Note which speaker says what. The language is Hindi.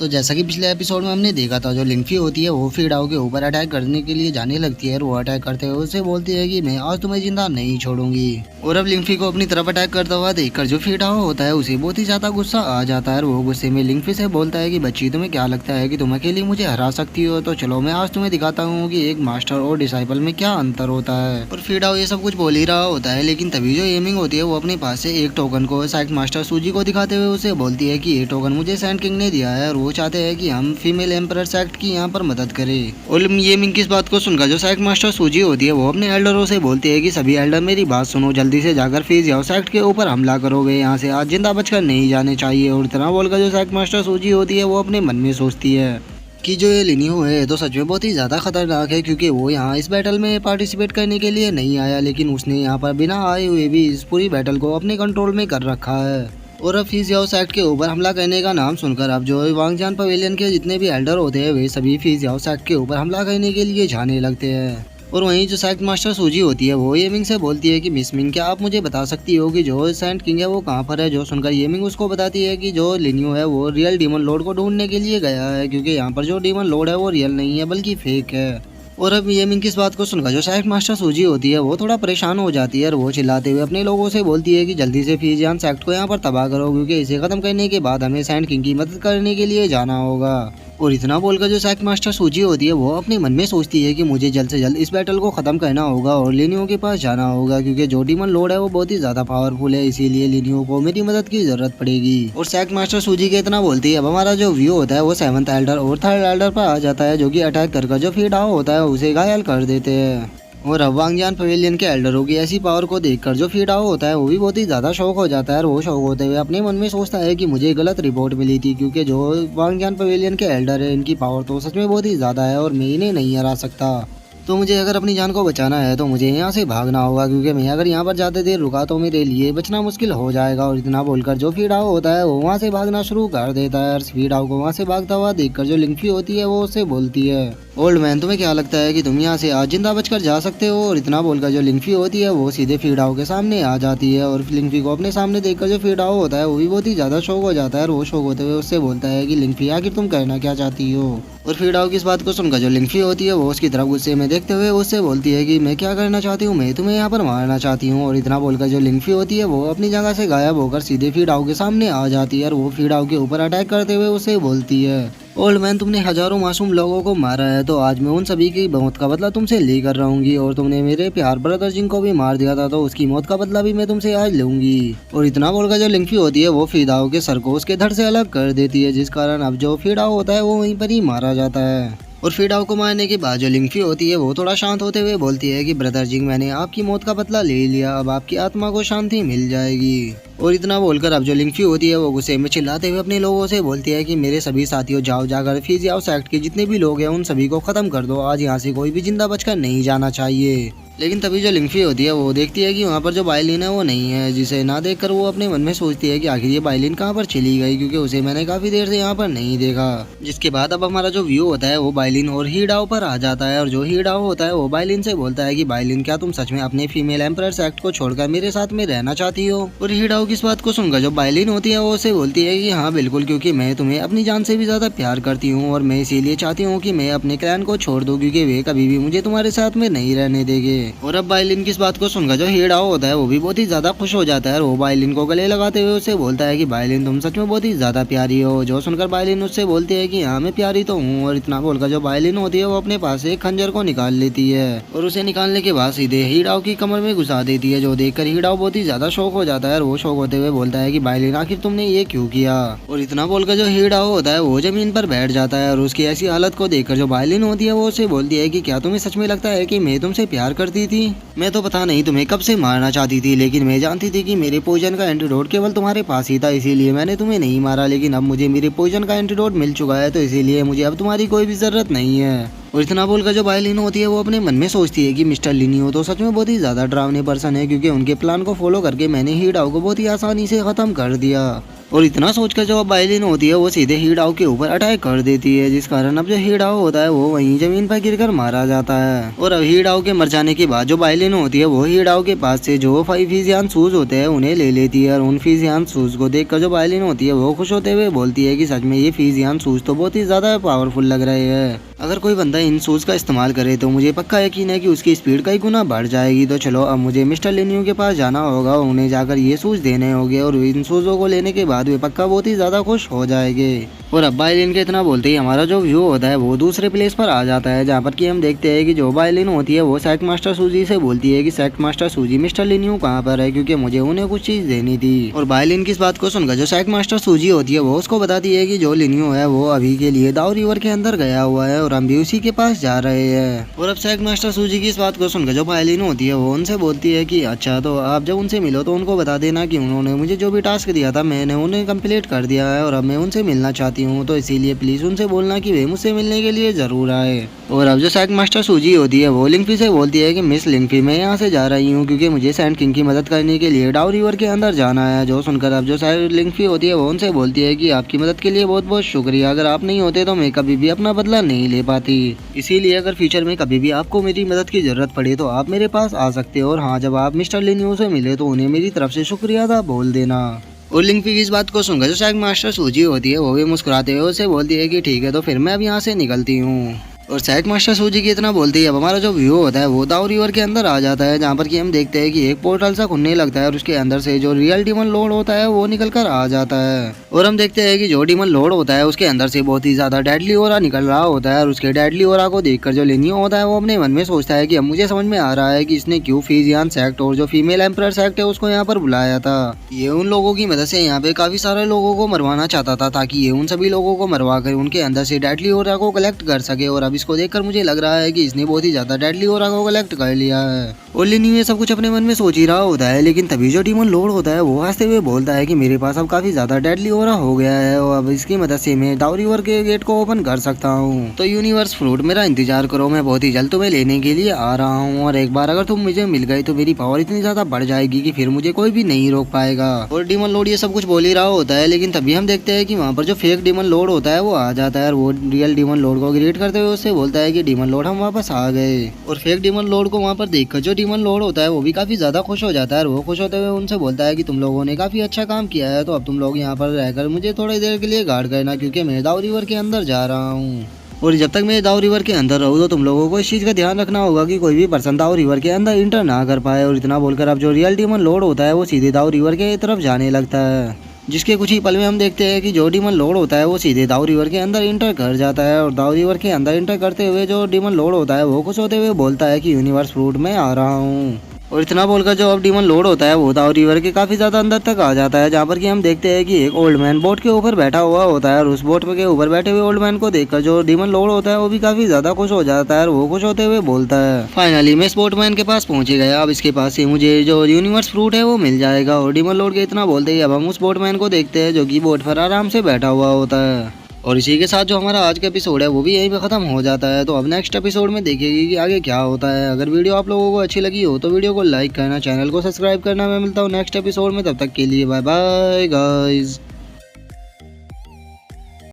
Speaker 1: तो जैसा कि पिछले एपिसोड में हमने देखा था, जो लिंफी होती है वो फीडाओ के ऊपर अटैक करने के लिए जाने लगती है और वो अटैक करते हुए उसे बोलती है कि मैं आज तुम्हें जिंदा नहीं छोड़ूंगी। और अब लिंफी को अपनी तरफ अटैक करता हुआ देखकर जो फीडाओ होता है उसे बहुत ही ज्यादा गुस्सा आ जाता है और वो गुस्से में लिंफी से बोलता है कि बच्ची, तुम्हें क्या लगता है कि तुम अकेली मुझे हरा सकती हो? तो चलो मैं आज तुम्हें दिखाता हूँ कि एक मास्टर और डिसाइपल में क्या अंतर होता है। और फीडाओ ये सब कुछ बोल ही रहा होता है, लेकिन तभी जो एमिंग होती है वो अपने पास से एक टोकन को साइक मास्टर सूजी को दिखाते हुए उसे बोलती है कि ये टोकन मुझे सैंड किंग ने दिया है और वो चाहते हैं कि हम फीमेल एम्परर सेक्ट की यहाँ पर मदद करे। और ये मिंग की इस बात को सुनकर जो सेक्ट मास्टर सूजी होती है वो अपने एल्डरों से बोलती है कि सभी एल्डर मेरी बात सुनो, जल्दी से जाकर फीस जाओ सेक्ट के ऊपर हमला करो, वे यहाँ से आज जिंदा बचकर नहीं जाने चाहिए। और इतना बोलकर जो सेक्ट मास्टर सूजी होती है वो अपने मन में सोचती है कि जो ये लिनियो है तो सच में बहुत ही ज़्यादा खतरनाक है, क्योंकि वो यहाँ इस बैटल में पार्टिसिपेट करने के लिए नहीं आया, लेकिन उसने यहाँ पर बिना आए हुए भी इस पूरी बैटल को अपने कंट्रोल में कर रखा है। और अब फीजियाओ सेक्ट के ऊपर हमला करने का नाम सुनकर अब जो वांगजान पवेलियन के जितने भी एल्डर होते हैं वे सभी फीजियाओ सेक्ट के ऊपर हमला करने के लिए जाने लगते हैं। और वहीं जो सेक्ट मास्टर सूजी होती है वो येमिंग से बोलती है कि मिस मिंग, क्या आप मुझे बता सकती हो कि जो सैंड किंग है वो कहाँ पर है? जो सुनकर येमिंग उसको बताती है कि जो लिनियो है वो रियल डीमन लॉर्ड को ढूंढने के लिए गया है, क्योंकि यहाँ पर जो डीमन लॉर्ड है वो रियल नहीं है बल्कि फेक है। और अब येमिंग की इस बात को सुनकर जो सेक्ट मास्टर सूजी होती है वो थोड़ा परेशान हो जाती है और वो चिल्लाते हुए अपने लोगों से बोलती है कि जल्दी से फीजियान सेक्ट को यहाँ पर तबाह करो, क्योंकि इसे खत्म करने के बाद हमें सैंड किंग की मदद करने के लिए जाना होगा। और इतना बोलकर जो सेक्ट मास्टर सूजी होती है वो अपने मन में सोचती है कि मुझे जल्द से जल्द इस बैटल को खत्म करना होगा और लिनियो के पास जाना होगा, क्योंकि जो डीमन लॉर्ड है वो बहुत ही ज्यादा पावरफुल है, इसीलिए लिनियो को मेरी मदद की जरूरत पड़ेगी। और सेक्ट मास्टर सूजी के इतना बोलती है अब हमारा जो व्यू होता है वो 7th एल्डर और 3rd एल्डर पर आ जाता है, जो कि अटैक कर जो फीडाओ होता है उसे घायल कर देते हैं। और अब वांगजान पवेलियन के एल्डरों की ऐसी पावर को देखकर जो फीडाओ होता है वो भी बहुत ही ज़्यादा शौक हो जाता है और वो शौक होते हुए अपने मन में सोचता है कि मुझे गलत रिपोर्ट मिली थी, क्योंकि जो वांगजान पवेलियन के एल्डर है इनकी पावर तो सच में बहुत ही ज़्यादा है और मैं इन्हें नहीं हरा सकता। तो मुझे अगर अपनी जान को बचाना है तो मुझे यहाँ से भागना होगा, क्योंकि मैं अगर यहाँ पर ज़्यादा देर रुका तो मेरे लिए बचना मुश्किल हो जाएगा। और इतना बोलकर जो फीडाओ होता है वो वहाँ से भागना शुरू कर देता है और फीडाओ को वहाँ से भागता हुआ देखकर जो लिंफी होती है वो उससे बोलती है, ओल्ड मैन तुम्हें क्या लगता है कि तुम यहाँ से आज जिंदा बचकर जा सकते हो? और इतना बोलकर जो लिंफी होती है वो सीधे फीडाओ के सामने आ जाती है और लिंफी को अपने सामने देखकर जो फीडाओ होता है वो भी बहुत ही ज़्यादा शौक हो जाता है और वो शौक होते हुए उससे बोलता है कि लिंफी आखिर तुम करना क्या चाहती हो? और फीडाओ की इस बात को सुनकर जो लिंफी होती है वो उसकी तरफ गुस्से में देखते हुए उससे बोलती है कि मैं क्या करना चाहती हूँ, मैं तुम्हें यहाँ पर मारना चाहती हूँ। और इतना बोलकर जो लिंफी होती है वो अपनी जगह से गायब होकर सीधे फीडाओ के सामने आ जाती है और वो फीडाओ के ऊपर अटैक करते हुए उसे बोलती है, ओल्ड मैन तुमने हजारों मासूम लोगों को मारा है, तो आज मैं उन सभी की मौत का बदला तुमसे लेकर रहूंगी। और तुमने मेरे प्यार ब्रदर जिंग को भी मार दिया था, तो उसकी मौत का बदला भी मैं तुमसे आज लूंगी। और इतना बोलकर जो लिंफी होती है वो फीडाओ के सर को उसके धड़ से अलग कर देती है, जिस कारण अब जो फीडाओ होता है वो वहीं पर ही मारा जाता है। और फीडाओ को मारने के बाद जो लिंफी होती है वो थोड़ा शांत होते हुए बोलती है कि ब्रदर जिंग, मैंने आपकी मौत का बदला ले लिया, अब आपकी आत्मा को शांति मिल जाएगी। और इतना बोलकर अब जो लिंफी होती है वो गुस्से में चिल्लाते हुए अपने लोगों से बोलती है कि मेरे सभी साथियों जाओ, जाकर फीजियाओ सेक्ट के जितने भी लोग हैं उन सभी को खत्म कर दो, आज यहाँ से कोई भी जिंदा बचकर नहीं जाना चाहिए। लेकिन तभी जो लिंफी होती है वो देखती है कि वहाँ पर जो बाइलिन है वो नहीं है, जिसे ना देखकर वो अपने मन में सोचती है कि आखिर ये बाइलिन कहाँ पर चली गई, क्योंकि उसे मैंने काफी देर से यहाँ पर नहीं देखा। जिसके बाद अब हमारा जो व्यू होता है वो बाइलिन और हीडाओ पर आ जाता है और जो हीडाओ होता है वो बाइलिन से बोलता है कि बाइलिन, क्या तुम सच में अपने फीमेल एम्परर सेक्ट को छोड़कर मेरे साथ में रहना चाहती हो? और हीडाओ की इस बात को सुनकर जो बाइलिन होती है वो उसे बोलती है कि हाँ बिल्कुल, क्योंकि मैं तुम्हें अपनी जान से भी ज्यादा प्यार करती हूँ और मैं इसीलिए चाहती हूँ कि मैं अपने क्लैन को छोड़ दूँ, क्योंकि वे कभी भी मुझे तुम्हारे साथ में नहीं रहने देंगे। और अब बाइलिन इस बात को सुनकर जो हीडाओ होता है वो भी बहुत ही ज्यादा खुश हो जाता है और वो बाइलिन को गले लगाते हुए उससे बोलता है कि बाइलिन तुम सच में बहुत ही ज्यादा प्यारी हो। जो सुनकर बाइलिन उससे बोलती है कि हाँ मैं प्यारी तो हूँ। और इतना बोलकर जो बाइलिन होती है वो अपने पास से एक खंजर को निकाल लेती है और उसे निकालने के बाद सीधे हीडाओ की कमर में घुसा देती है, जो देखकर हीडाओ बहुत ही ज्यादा शौक हो जाता है और वो शौक होते हुए बोलता है कि बाइलिन आखिर तुमने ये क्यों किया? और इतना बोलकर जो हीडाओ होता है वो जमीन पर बैठ जाता है और उसकी ऐसी हालत को देखकर जो बाइलिन होती है वो उसे बोलती है कि क्या तुम्हें सच में लगता है कि मैं तुमसे प्यार करती थी? मैं तो पता नहीं तुम्हें कब से मारना चाहती थी, लेकिन मैं जानती थी कि मेरे पॉइजन का एंटीडोट केवल तुम्हारे पास ही था, इसीलिए मैंने तुम्हें नहीं मारा। लेकिन अब मुझे मेरे पॉइजन का एंटीडोट मिल चुका है, तो इसीलिए मुझे अब तुम्हारी कोई भी जरूरत नहीं है। और इतना बोलकर जो बाई लिनो होती है वो अपने मन में सोचती है कि मिस्टर लिनियो तो सच में बहुत ही ज्यादा डरावने पर्सन है, क्योंकि उनके प्लान को फॉलो करके मैंने ही डाओ को बहुत ही आसानी से खत्म कर दिया। और इतना सोचकर जो अब बाइलिन होती है वो सीधे हीडाओ के ऊपर अटैक कर देती है, जिस कारण अब जो हीडाओ होता है वो वहीं जमीन पर गिरकर मारा जाता है। और अब हीडाओ के मर जाने के बाद जो बाइलिन होती है वो हीडाओ के पास से जो 5 फिजियान शूज होते हैं उन्हें ले लेती है। और उन फिजियान शूज को देखकर जो बाइलिन होती है वो खुश होते हुए बोलती है कि सच में ये फिजियान शूज तो बहुत ही ज्यादा पावरफुल लग रहे हैं। अगर कोई बंदा इन शूज का इस्तेमाल करे तो मुझे पक्का यकीन है कि उसकी स्पीड कई गुना बढ़ जाएगी। तो चलो अब मुझे मिस्टर लिनियो के पास जाना होगा, उन्हें जाकर ये शूज देने होंगे और इन शूजों को लेने के बाद वे पक्का बहुत ही ज्यादा खुश हो जाएंगे। और अब बाइलिन के इतना बोलते ही हमारा जो व्यू होता है वो दूसरे प्लेस पर आ जाता है, जहाँ पर कि हम देखते हैं कि जो बाइलिन होती है वो सेक्ट मास्टर सूजी से बोलती है कि सेक्ट मास्टर सूजी मिस्टर लिनियो कहाँ पर है, क्योंकि मुझे उन्हें कुछ चीज देनी थी। और बाइलिन की इस बात को सुनकर जो सेक्ट मास्टर सूजी होती है वो उसको बताती है कि जो लिनियो है वो अभी के लिए दाऊ रिवर के अंदर गया हुआ है और हम भी उसी के पास जा रहे हैं। और अब सेक्ट मास्टर सूजी की इस बात को सुनकर जो बाइलिन होती है वो उनसे बोलती है कि अच्छा, तो आप जब उनसे मिलो तो उनको बता देना कि उन्होंने मुझे जो भी टास्क दिया था मैंने उन्हें कंप्लीट कर दिया है और अब मैं उनसे मिलना चाहती हूँ, तो इसीलिए प्लीज उनसे बोलना कि वे मुझसे मिलने के लिए जरूर आए। और अब जो सेक्ट मास्टर सूजी होती है वो लिंगफी से बोलती है कि मिस लिंगफी मैं यहाँ से जा रही हूँ क्योंकि मुझे सैंड किंग की मदद करने के लिए डाउ रिवर के अंदर जाना है। जो सुनकर अब जो लिंगफी होती है वो उनसे बोलती है कि आपकी मदद के लिए बहुत बहुत शुक्रिया, अगर आप नहीं होते तो मैं कभी भी अपना बदला नहीं ले पाती, इसीलिए अगर फ्यूचर में कभी भी आपको मेरी मदद की जरूरत पड़े तो आप मेरे पास आ सकते हो। और हाँ, जब आप मिस्टर लिनियो से मिले तो उन्हें मेरी तरफ से शुक्रिया अदा बोल देना। और लिंगफी की इस बात को सुनकर जो सेक्ट मास्टर सूजी होती है वो भी मुस्कुराते हुए उसे बोलती है कि ठीक है, तो फिर मैं अब यहाँ से निकलती हूँ। और सेक्ट मास्टर सूजी की इतना बोलती है अब हमारा जो व्यू होता है वो दाऊ रिवर के अंदर आ जाता है, जहाँ पर कि हम देखते हैं कि एक पोर्टल सा खुलने लगता है और उसके अंदर से जो रियल डीमन लॉर्ड होता है वो निकल कर आ जाता है। और हम देखते हैं कि जो डीमन लॉर्ड होता है उसके अंदर से बहुत ही ज्यादा डेडली ओरा निकल रहा होता है। और उसके डेडली ओरा को देखकर जो लिनियो होता है वो अपने मन में सोचता है कि अब मुझे समझ में आ रहा है कि इसने क्यों फिजियान सेक्ट और जो फीमेल एम्परर सेक्ट है उसको यहाँ पर बुलाया था। ये उन लोगों की मदद से यहाँ पे काफी सारे लोगों को मरवाना चाहता था, ताकि ये उन सभी लोगों को मरवा कर उनके अंदर से डेडली ओरा को कलेक्ट कर सके। और अब इसको देखकर मुझे लग रहा है कि इसने बहुत ही ज्यादा डेडली ओरा को कलेक्ट कर लिया है। और लिनियो ये सब कुछ अपने मन में सोच ही रहा होता है, लेकिन तभी जो डीमन लॉर्ड होता है वो हंसते हुए बोलता है कि मेरे पास अब काफी ज्यादा डेडली ओरा हो गया है और अब इसकी मदद से मैं दाऊ रिवर के गेट को ओपन कर सकता हूँ। तो यूनिवर्स फ्रूट मेरा इंतजार करो, मैं बहुत ही जल्द तुम्हें लेने के लिए आ रहा हूँ। और एक बार अगर तुम मुझे मिल गए तो मेरी पावर इतनी ज्यादा बढ़ जाएगी कि फिर मुझे कोई भी नहीं रोक पाएगा। और डीमन लॉर्ड ये सब कुछ बोल ही रहा होता है, लेकिन तभी हम देखते हैं कि वहाँ पर जो फेक डीमन लॉर्ड होता है वो आ जाता है और वो रियल डीमन लॉर्ड को ग्रीट करते हुए उससे बोलता है कि डीमन लॉर्ड हम वापस आ गए। और फेक डीमन लॉर्ड को वहाँ पर देखकर जो डीमन लॉर्ड होता है वो भी काफी ज्यादा खुश हो जाता है और वो खुश होते हुए उनसे बोलता है कि तुम लोगों ने काफी अच्छा काम किया है, तो अब तुम लोग यहाँ पर रहकर मुझे थोड़ी देर के लिए गार्ड करना, क्योंकि मैं दाऊ रिवर के अंदर जा रहा हूँ। और जब तक मैं दाऊ रिवर के अंदर रहूँ तो तुम लोगों को इस चीज का ध्यान रखना होगा कि कोई भी पर्सन दाऊ रिवर के अंदर इंटर ना कर पाए। और इतना बोलकर अब जो रियल डीमन लॉर्ड होता है वो सीधे दाऊ रिवर के तरफ जाने लगता है, जिसके कुछ ही पल में हम देखते हैं कि जो डीमन लॉर्ड होता है वो सीधे दाऊ रिवर के अंदर इंटर कर जाता है। और दाऊ रिवर के अंदर इंटर करते हुए जो डीमन लॉर्ड होता है वो खुश होते हुए बोलता है कि यूनिवर्स फ्रूट में आ रहा हूँ। और इतना बोलकर जो अब डीमन लॉर्ड होता है वो दाऊ रिवर के काफी ज्यादा अंदर तक आ जाता है, जहाँ पर कि हम देखते हैं कि एक ओल्ड मैन बोट के ऊपर बैठा हुआ होता है। और उस बोट के ऊपर बैठे हुए ओल्ड मैन को देखकर जो डीमन लॉर्ड होता है वो भी काफी ज्यादा खुश हो जाता है और वो खुश होते हुए बोलता है फाइनली मैं इस बोटमैन के पास पहुंच गया, अब इसके पास से मुझे जो यूनिवर्स फ्रूट है वो मिल जाएगा। और डीमन लॉर्ड के इतना बोलते ही अब हम उस बोटमैन को देखते हैं जो की बोट पर आराम से बैठा हुआ होता है। और इसी के साथ जो हमारा आज का एपिसोड है वो भी यहीं पे खत्म हो जाता है। तो अब नेक्स्ट एपिसोड में देखेगी कि आगे क्या होता है। अगर वीडियो आप लोगों को अच्छी लगी हो तो वीडियो को लाइक करना, चैनल को सब्सक्राइब करना। मैं मिलता हूँ नेक्स्ट एपिसोड में, तब तक के लिए बाय बाय गाइस।